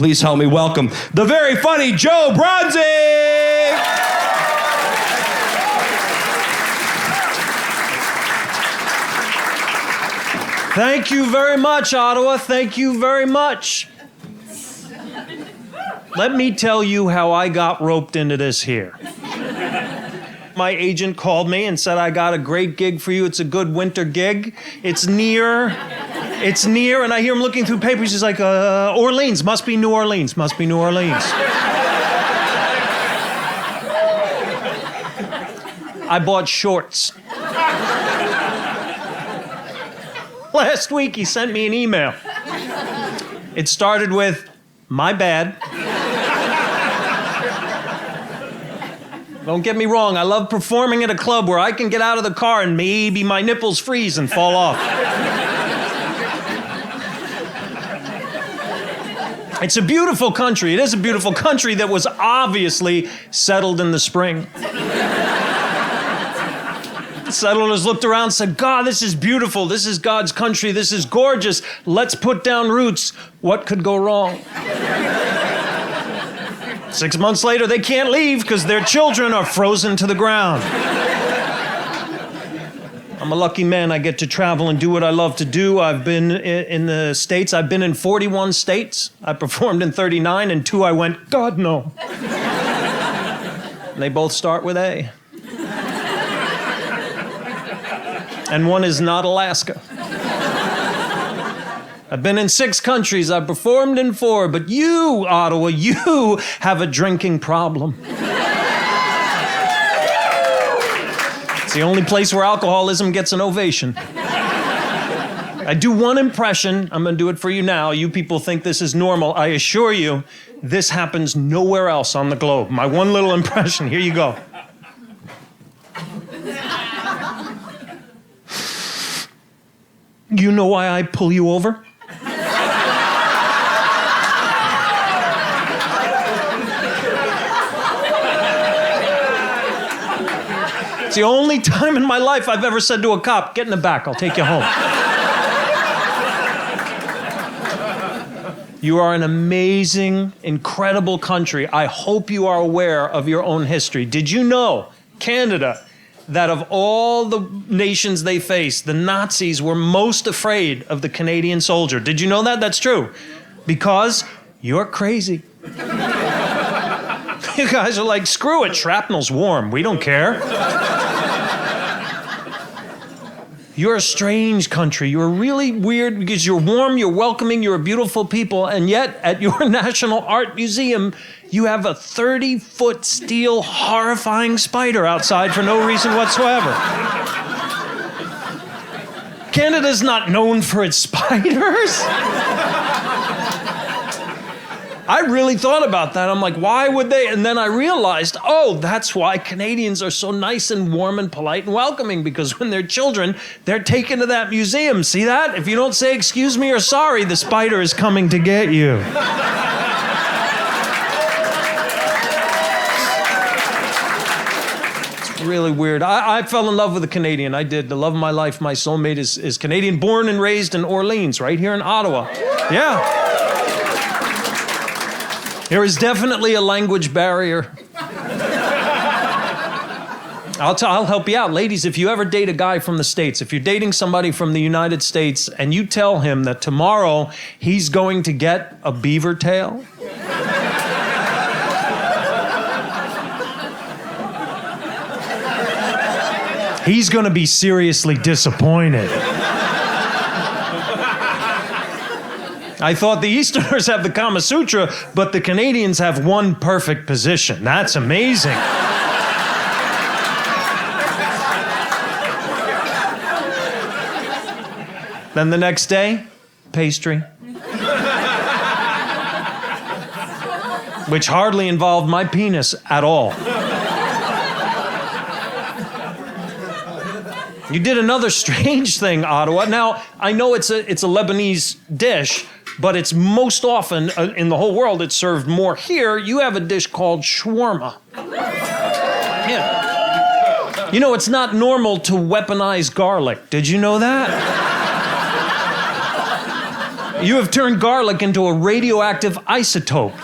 Please help me welcome the very funny Joe Bronzi! Thank you very much, Ottawa. Thank you very much. Let me tell you how I got roped into this here. My agent called me and said, I got a great gig for you. It's a good winter gig. It's near. And I hear him looking through papers. He's like, Orleans. Must be New Orleans. Must be New Orleans. I bought shorts. Last week, he sent me an email. It started with, my bad. Don't get me wrong, I love performing at a club where I can get out of the car and maybe my nipples freeze and fall off. It's a beautiful country. It is a beautiful country that was obviously settled in the spring. Settlers looked around and said, God, this is beautiful. This is God's country. This is gorgeous. Let's put down roots. What could go wrong? 6 months later, they can't leave because their children are frozen to the ground. I'm a lucky man. I get to travel and do what I love to do. I've been in the States. I've been in 41 states. I performed in 39, and 2 I went, God, no. And they both start with A. And one is not Alaska. I've been in 6 countries. I've performed in 4. But you, Ottawa, you have a drinking problem. It's the only place where alcoholism gets an ovation. I do one impression. I'm going to do it for you now. You people think this is normal. I assure you, this happens nowhere else on the globe. My one little impression. Here you go. You know why I pull you over? It's the only time in my life I've ever said to a cop, get in the back, I'll take you home. You are an amazing, incredible country. I hope you are aware of your own history. Did you know, Canada, that of all the nations they faced, the Nazis were most afraid of the Canadian soldier? Did you know that? That's true. Because you're crazy. You guys are like, screw it, shrapnel's warm. We don't care. You're a strange country. You're really weird because you're warm, you're welcoming, you're a beautiful people, and yet at your National Art Museum, you have a 30-foot steel horrifying spider outside for no reason whatsoever. Canada's not known for its spiders. I really thought about that. I'm like, why would they? And then I realized, oh, that's why Canadians are so nice and warm and polite and welcoming, because when they're children, they're taken to that museum. See that? If you don't say excuse me or sorry, the spider is coming to get you. It's really weird. I fell in love with a Canadian. I did. The love of my life, my soulmate is Canadian, born and raised in Orleans, right here in Ottawa. Yeah. There is definitely a language barrier. I'll help you out. Ladies, if you ever date a guy from the States, if you're dating somebody from the United States and you tell him that tomorrow he's going to get a beaver tail, he's going to be seriously disappointed. I thought the Easterners have the Kama Sutra, but the Canadians have one perfect position. That's amazing. Then the next day, pastry. Which hardly involved my penis at all. You did another strange thing, Ottawa. Now, I know it's a Lebanese dish, but it's most often, in the whole world, it's served more here. You have a dish called shawarma. Yeah. You know, it's not normal to weaponize garlic. Did you know that? You have turned garlic into a radioactive isotope.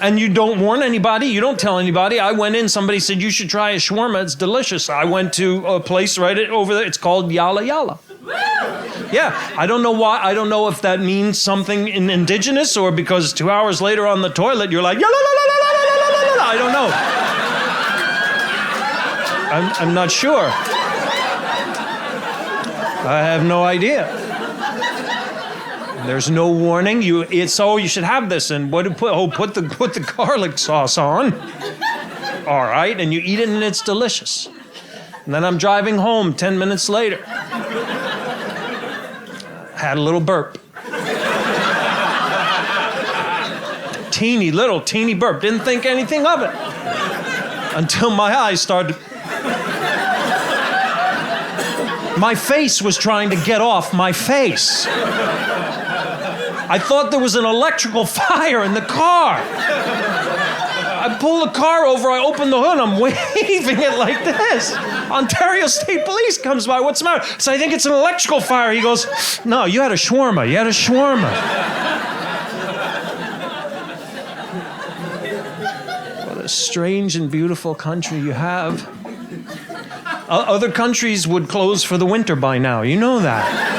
And you don't warn anybody. You don't tell anybody. I went in. Somebody said, you should try a shawarma. It's delicious. I went to a place right over there. It's called Yala Yala. Yeah, I don't know why. I don't know if that means something in indigenous or because 2 hours later on the toilet, you're like, yala, la, la, la, la, la, la, la, la. I don't know. I'm not sure. I have no idea. There's no warning. You should have this, and put the garlic sauce on. All right, and you eat it, and it's delicious. And then I'm driving home 10 minutes later. Had a little burp. Teeny burp. Didn't think anything of it until my eyes started. My face was trying to get off my face. I thought there was an electrical fire in the car. I pull the car over, I open the hood, I'm waving it like this. Ontario State Police comes by, what's the matter? So I think it's an electrical fire. He goes, no, you had a shawarma. What a strange and beautiful country you have. Other countries would close for the winter by now, you know that.